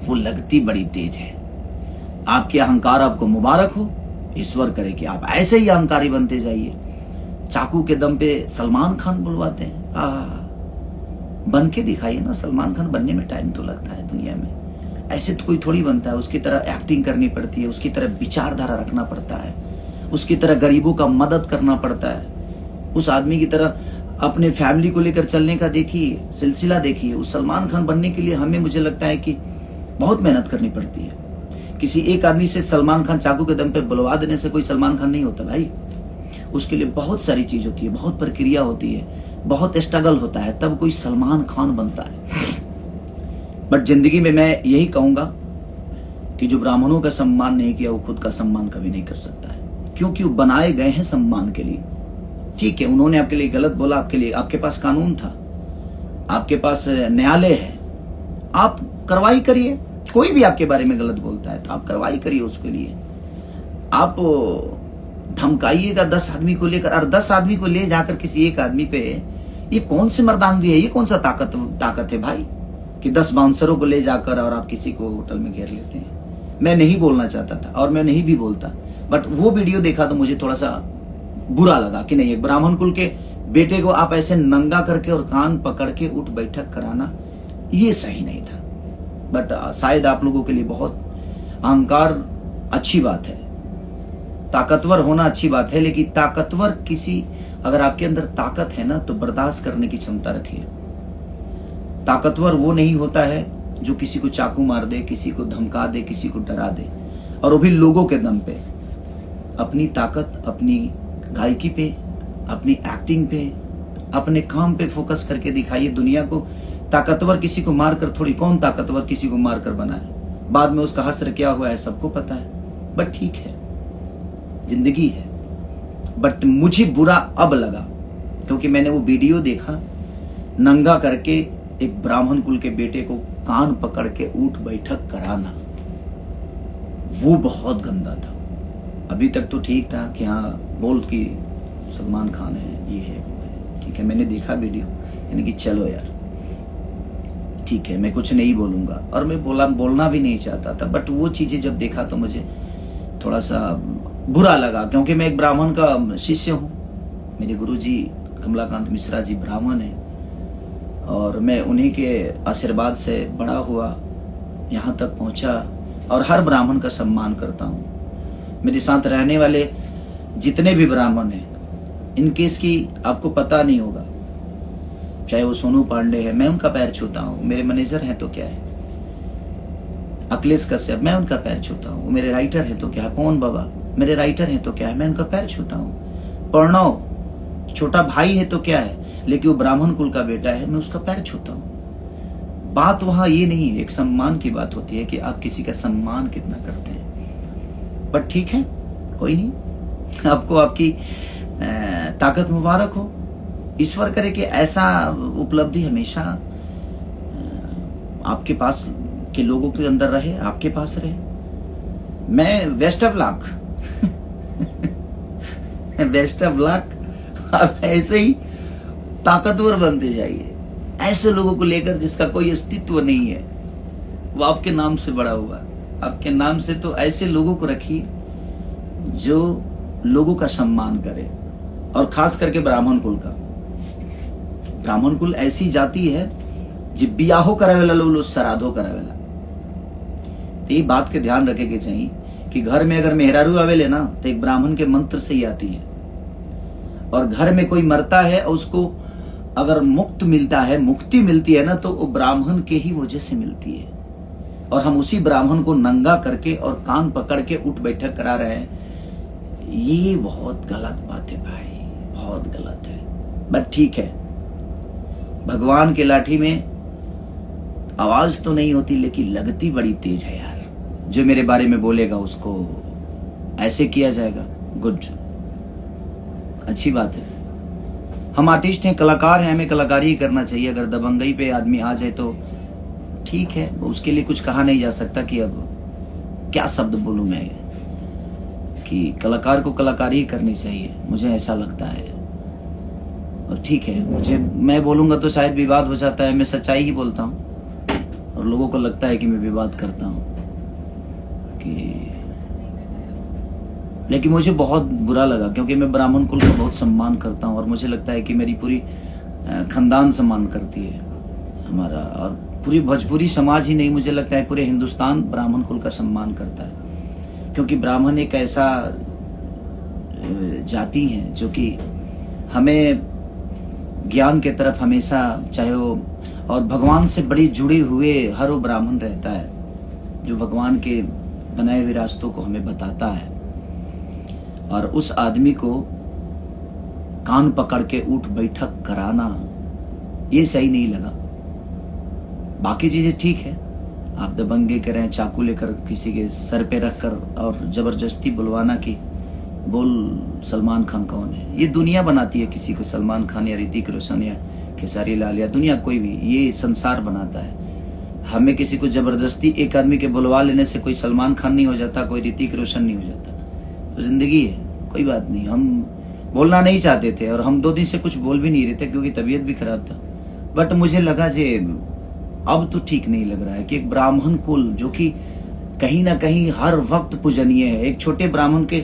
वो लगती बड़ी तेज है। आपके अहंकार आपको मुबारक हो, ईश्वर करे कि आप ऐसे ही अहंकारी बनते जाइए। चाकू के दम पे सलमान खान बुलवाते हैं, बन के दिखाइए ना। सलमान खान बनने में टाइम तो लगता है दुनिया में, ऐसे तो कोई थोड़ी बनता है। उसकी तरह एक्टिंग करनी पड़ती है, उसकी तरह विचारधारा रखना पड़ता है, उसकी तरह गरीबों का मदद करना पड़ता है, उस आदमी की तरह अपने फैमिली को लेकर चलने का देखिए सिलसिला देखिए। उस सलमान खान बनने के लिए हमें, मुझे लगता है कि बहुत मेहनत करनी पड़ती है। किसी एक आदमी से सलमान खान चाकू के दम पे बुलवा देने से कोई सलमान खान नहीं होता भाई। उसके लिए बहुत सारी चीज होती है, बहुत प्रक्रिया होती है, बहुत स्ट्रगल होता है, तब कोई सलमान खान बनता है। बट जिंदगी में मैं यही कहूंगा कि जो ब्राह्मणों का सम्मान नहीं किया वो खुद का सम्मान कभी नहीं कर सकता है, क्योंकि वो बनाए गए हैं सम्मान के लिए। ठीक है, उन्होंने आपके लिए गलत बोला, आपके लिए, आपके पास कानून था, आपके पास न्यायालय है, आप कार्रवाई करिए। कोई भी आपके बारे में गलत बोलता है तो आप कार्रवाई करिए उसके लिए। आप धमकाइएगा 10 आदमी को लेकर, और 10 आदमी को ले जाकर किसी एक आदमी पे, ये कौन सी मर्दानगी है, ये कौन सा ताकत है भाई कि 10 बाउंसरों को ले जाकर और आप किसी को होटल में घेर लेते हैं। मैं नहीं बोलना चाहता था और मैं नहीं भी बोलता, बट वो वीडियो देखा तो मुझे थोड़ा सा बुरा लगा कि नहीं, एक ब्राह्मण कुल के बेटे को आप ऐसे नंगा करके और कान पकड़ के उठ बैठक कराना, ये सही नहीं था। बट शायद आप लोगों के लिए बहुत अहंकार अच्छी बात है, ताकतवर होना अच्छी बात है, लेकिन ताकतवर किसी, अगर आपके अंदर ताकत है ना तो बर्दाश्त करने की क्षमता रखिए। ताकतवर वो नहीं होता है जो किसी को चाकू मार दे, किसी को धमका दे, किसी को डरा दे, और वो भी लोगों के दम पे। अपनी ताकत अपनी गायकी पे, अपनी एक्टिंग पे, अपने काम पे फोकस करके दिखाइए दुनिया को। ताकतवर किसी को मारकर थोड़ी, कौन ताकतवर किसी को मारकर बना है, बाद में उसका हश्र क्या हुआ है सबको पता है। बट ठीक है, जिंदगी है। बट मुझे बुरा अब लगा क्योंकि मैंने वो वीडियो देखा, नंगा करके एक ब्राह्मण कुल के बेटे को कान पकड़ के उठ बैठक कराना, वो बहुत गंदा था। अभी तक तो ठीक था कि हाँ बोल कि सलमान खान है, ये है वो है, ठीक है, मैंने देखा वीडियो, यानी कि चलो यार ठीक है, मैं कुछ नहीं बोलूंगा, और मैं बोलना भी नहीं चाहता था। बट वो चीजें जब देखा तो मुझे थोड़ा सा बुरा लगा, क्योंकि मैं एक ब्राह्मण का शिष्य हूँ। मेरे गुरुजी कमलाकांत मिश्रा जी ब्राह्मण हैं, और मैं उन्हीं के आशीर्वाद से बड़ा हुआ, यहाँ तक पहुँचा, और हर ब्राह्मण का सम्मान करता हूँ। मेरे साथ रहने वाले जितने भी ब्राह्मण हैं, इनके इसकी आपको पता नहीं होगा, चाहे वो सोनू पांडे है, मैं उनका पैर छूता हूँ। मेरे मैनेजर हैं तो क्या है, अखिलेश कश्यप, मैं उनका पैर छूता हूँ। मेरे राइटर हैं तो क्या है, पवन बाबा मेरे राइटर हैं तो क्या है, मैं उनका पैर छूता हूँ। प्रणव छोटा भाई है तो क्या है, लेकिन वो ब्राह्मण कुल का बेटा है, मैं उसका पैर छूता हूँ। बात वहां ये नहीं, एक सम्मान की बात होती है कि आप किसी का सम्मान कितना करते हैं। बट ठीक है, कोई नहीं, आपको आपकी ताकत मुबारक हो। ईश्वर करे कि ऐसा उपलब्धि हमेशा आपके पास के लोगों के अंदर रहे, आपके पास रहे। मैं best of luck best of luck. आप ऐसे ही ताकतवर बनते जाइए, ऐसे लोगों को लेकर जिसका कोई अस्तित्व नहीं है, वो आपके नाम से बड़ा हुआ, आपके नाम से। तो ऐसे लोगों को रखिए जो लोगों का सम्मान करे, और खास करके ब्राह्मण कुल का। ब्राह्मण कुल ऐसी जाति है जो बियाहो करावेला, लोग श्राद्धो करावेला। तो ये बात के ध्यान रखे के चाहिए कि घर में अगर मेहरारू आवेले ना तो एक ब्राह्मण के मंत्र से ही आती है, और घर में कोई मरता है और उसको अगर मुक्ति मिलती है ना, तो वो ब्राह्मण के ही वजह से मिलती है। और हम उसी ब्राह्मण को नंगा करके और कान पकड़ के उठ बैठक करा रहे हैं, ये बहुत गलत बात है भाई, बहुत गलत है। बट ठीक है, भगवान के लाठी में आवाज तो नहीं होती, लेकिन लगती बड़ी तेज है यार। जो मेरे बारे में बोलेगा उसको ऐसे किया जाएगा, गुड, अच्छी बात है। हम आर्टिस्ट हैं, कलाकार हैं, हमें कलाकारी ही करना चाहिए। अगर दबंगई पे आदमी आ जाए तो ठीक है, उसके लिए कुछ कहा नहीं जा सकता कि अब क्या शब्द बोलूं मैं, कि कलाकार को कलाकारी ही करनी चाहिए, मुझे ऐसा लगता है। और ठीक है, मैं बोलूंगा तो शायद विवाद हो जाता है, मैं सच्चाई ही बोलता हूँ, और लोगों को लगता है कि मैं विवाद करता हूँ कि, लेकिन मुझे बहुत बुरा लगा क्योंकि मैं ब्राह्मण कुल का बहुत सम्मान करता हूँ और मुझे लगता है कि मेरी पूरी खानदान सम्मान करती है हमारा, और पूरी भोजपुरी समाज ही नहीं, मुझे लगता है पूरे हिंदुस्तान ब्राह्मण कुल का सम्मान करता है, क्योंकि ब्राह्मण एक ऐसा जाति है जो कि हमें ज्ञान के तरफ हमेशा, चाहे वो, और भगवान से बड़ी जुड़े हुए हर वो ब्राह्मण रहता है जो भगवान के बनाए हुए रास्तों को हमें बताता है, और उस आदमी को कान पकड़ के उठ बैठक कराना ये सही नहीं लगा। बाकी चीजें ठीक है, आप दबंगे करें, चाकू लेकर किसी के सर पे रखकर और जबरदस्ती बुलवाना कि बोल सलमान खान कौन है, ये दुनिया बनाती है किसी को, सलमान खान या ऋतिक रोशन या खेसारी लाल या दुनिया कोई भी, ये संसार बनाता है। हमें किसी को जबरदस्ती एक आदमी के बुलवा लेने से कोई सलमान खान नहीं हो जाता, कोई ऋतिक रोशन नहीं हो जाता। तो जिंदगी है, कोई बात नहीं। हम बोलना नहीं चाहते थे और हम 2 दिन से कुछ बोल भी नहीं रहे थे क्योंकि तबीयत भी खराब था, बट मुझे लगा जे अब तो ठीक नहीं लग रहा है कि एक ब्राह्मण कुल जो कि कहीं ना कहीं हर वक्त पूजनीय है, एक छोटे ब्राह्मण के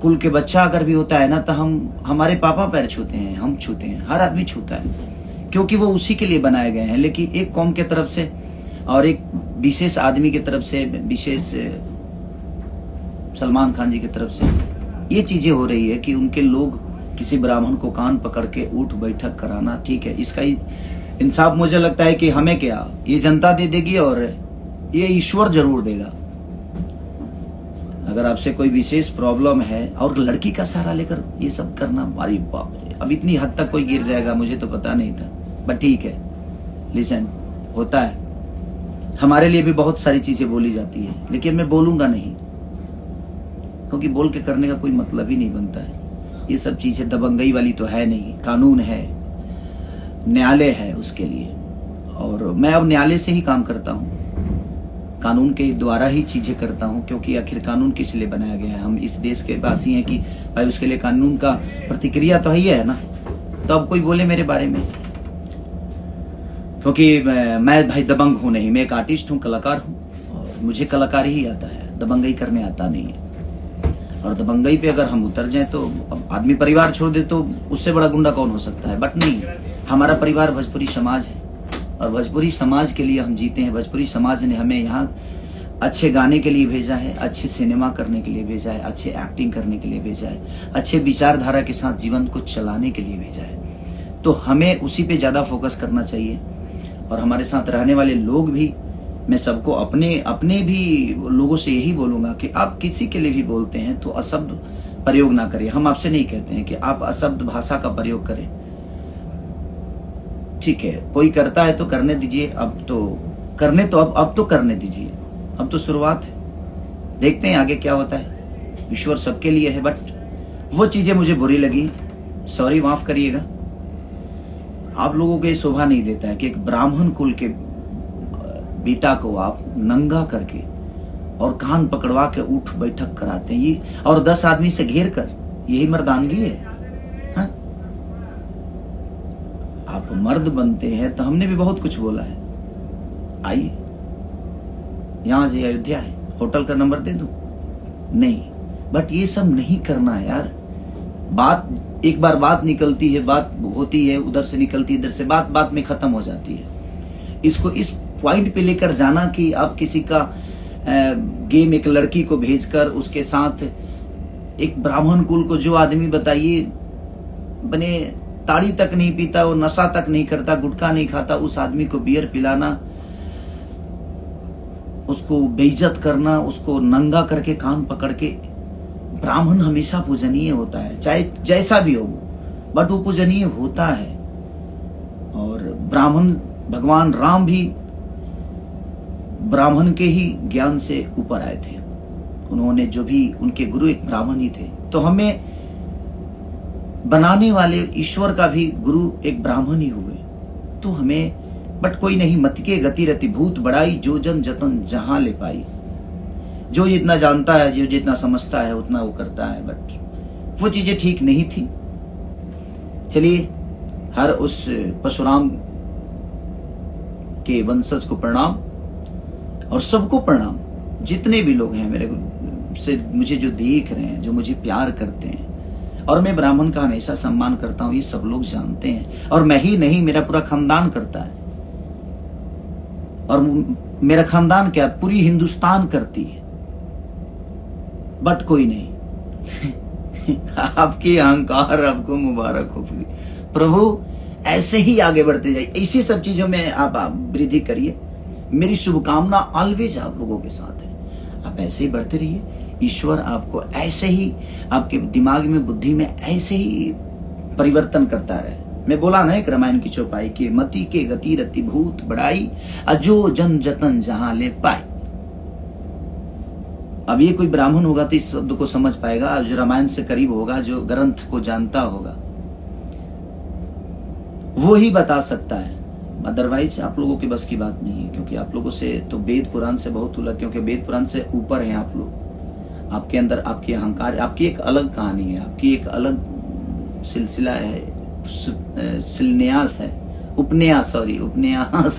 कुल के बच्चा अगर भी होता है ना, तो हम हमारे पापा पैर छूते हैं, हम छूते हैं, हर आदमी छूता है क्योंकि वो उसी के लिए बनाए गए हैं। लेकिन एक कौम के तरफ से और एक विशेष आदमी की तरफ से, विशेष सलमान खान जी की तरफ से ये चीजें हो रही है कि उनके लोग किसी ब्राह्मण को कान पकड़ के उठ बैठक कराना, ठीक है, इसका इंसाफ मुझे लगता है कि हमें क्या, ये जनता दे देगी और ये ईश्वर जरूर देगा। अगर आपसे कोई विशेष प्रॉब्लम है और लड़की का सहारा लेकर ये सब करना, अरे बाप रे, अब इतनी हद तक कोई गिर जाएगा मुझे तो पता नहीं था, बट ठीक है, लिसन, होता है। हमारे लिए भी बहुत सारी चीजें बोली जाती है, लेकिन मैं बोलूंगा नहीं क्योंकि बोल के करने का कोई मतलब ही नहीं बनता है। ये सब चीजें दबंगई वाली तो है नहीं, कानून है, न्यायालय है उसके लिए, और मैं अब न्यायालय से ही काम करता हूँ, कानून के द्वारा ही चीजें करता हूँ, क्योंकि आखिर कानून किस लिए बनाया गया है। हम इस देश के वासी हैं कि भाई उसके लिए कानून का प्रतिक्रिया तो ही है ना, तो अब कोई बोले मेरे बारे में, क्योंकि मैं भाई दबंग हूं नहीं, मैं एक आर्टिस्ट हूँ, कलाकार हूँ, और मुझे कलाकारी ही आता है, दबंगई करने आता नहीं है। और दबंगई पे अगर हम उतर जाएं तो अब आदमी परिवार छोड़ दे तो उससे बड़ा गुंडा कौन हो सकता है, बट नहीं, हमारा परिवार भोजपुरी समाज है और भोजपुरी समाज के लिए हम जीते हैं। भोजपुरी समाज ने हमें यहाँ अच्छे गाने के लिए भेजा है, अच्छे सिनेमा करने के लिए भेजा है, अच्छे एक्टिंग करने के लिए भेजा है, अच्छे विचारधारा के साथ जीवन को चलाने के लिए भेजा है। तो हमें उसी पे ज्यादा फोकस करना चाहिए। और हमारे साथ रहने वाले लोग भी, मैं सबको अपने भी लोगों से यही बोलूंगा कि आप किसी के लिए भी बोलते हैं तो अशब्द प्रयोग ना करें। हम आपसे नहीं कहते हैं कि आप अशब्द भाषा का प्रयोग करें, ठीक है, कोई करता है तो करने दीजिए, अब तो करने दीजिए, अब तो शुरुआत है, देखते हैं आगे क्या होता है, ईश्वर सबके लिए है। बट वो चीजें मुझे बुरी लगी, सॉरी, माफ करिएगा। आप लोगों को ये शोभा नहीं देता है कि एक ब्राह्मण कुल के बेटा को आप नंगा करके और कान पकड़वा के उठ बैठक कराते हैं, ये और 10 आदमी से घेर कर, यही मर्दानगी है? हाँ? आप मर्द बनते हैं तो हमने भी बहुत कुछ बोला है, आइए यहां से अयोध्या है, होटल का नंबर दे दूं? नहीं, बट ये सब नहीं करना है यार। बात एक बार बात निकलती है, बात होती है, उधर से निकलती है, इधर से, बात में खत्म हो जाती है। इसको इस पॉइंट पे लेकर जाना कि आप किसी का गेम, एक लड़की को भेजकर उसके साथ एक ब्राह्मण कुल को, जो आदमी बताइए बने ताड़ी तक नहीं पीता, वो नशा तक नहीं करता, गुटखा नहीं खाता, उस आदमी को बियर पिलाना, उसको बेइज्जत करना, उसको नंगा करके कान पकड़ के। ब्राह्मण हमेशा पूजनीय होता है, चाहे जैसा भी हो, बट वो पूजनीय होता है। और ब्राह्मण, भगवान राम भी ब्राह्मण के ही ज्ञान से ऊपर आए थे, उन्होंने जो भी, उनके गुरु एक ब्राह्मण ही थे। तो हमें बनाने वाले ईश्वर का भी गुरु एक ब्राह्मण ही हुए। तो हमें, बट कोई नहीं, मत के गति रति भूत बढ़ाई, जो जन जतन जहां ले पाई। जो जितना जानता है, जो जितना समझता है, उतना वो करता है, बट वो चीजें ठीक नहीं थी। चलिए, हर उस परशुराम के वंशज को प्रणाम और सबको प्रणाम, जितने भी लोग हैं मेरे से मुझे जो देख रहे हैं, जो मुझे प्यार करते हैं। और मैं ब्राह्मण का हमेशा सम्मान करता हूं, ये सब लोग जानते हैं। और मैं ही नहीं, मेरा पूरा खानदान करता है। और मेरा खानदान क्या, पूरी हिंदुस्तान करती है। बट कोई नहीं आपकी अहंकार आपको मुबारक हो प्रभु। ऐसे ही आगे बढ़ते जाइए, इसी सब चीजों में आप वृद्धि करिए। मेरी शुभकामना ऑलवेज आप लोगों के साथ है। आप ऐसे ही बढ़ते रहिए। ईश्वर आपको ऐसे ही, आपके दिमाग में, बुद्धि में ऐसे ही परिवर्तन करता रहे। मैं बोला ना एक रामायण की चौपाई की, मति के गति रति भूत बढ़ाई, अजो जन जतन जहां ले पाई। अब ये कोई ब्राह्मण होगा तो इस शब्द को समझ पाएगा, जो रामायण से करीब होगा, जो ग्रंथ को जानता होगा, वो ही बता सकता है। अदरवाइज आप लोगों की बस की बात नहीं है, क्योंकि आप लोगों से तो वेद पुराण से बहुत अलग, क्योंकि वेद पुराण से ऊपर हैं आप लोग। आपके अंदर आपकी अहंकार, आपकी एक अलग कहानी है, आपकी एक अलग सिलसिला है, शिलान्यास है, उपन्यास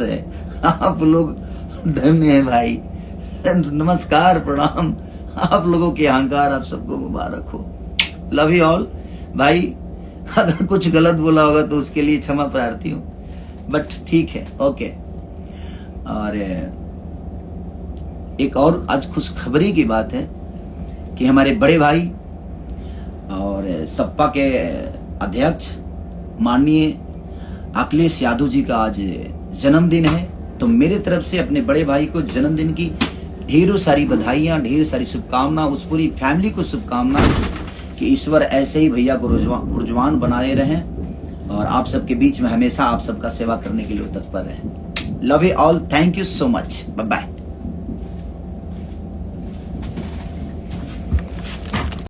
है। आप लोग धन्य है भाई। नमस्कार, प्रणाम। आप लोगों की अहंकार आप सबको मुबारक हो। लव यू ऑल भाई। अगर कुछ गलत बोला होगा तो उसके लिए क्षमा प्रार्थी हूं, बट ठीक है, ओके। और एक और आज खुशखबरी की बात है कि हमारे बड़े भाई और सपा के अध्यक्ष माननीय अखिलेश यादव जी का आज जन्मदिन है। तो मेरे तरफ से अपने बड़े भाई को जन्मदिन की ढेरों सारी बधाइयां, ढेर सारी शुभकामना, उस पूरी फैमिली को शुभकामना कि ईश्वर ऐसे ही भैया को रुजवान बनाए रहें और आप सबके बीच में हमेशा आप सबका सेवा करने के लिए तत्पर रहें। Love you all, thank you so much, bye bye.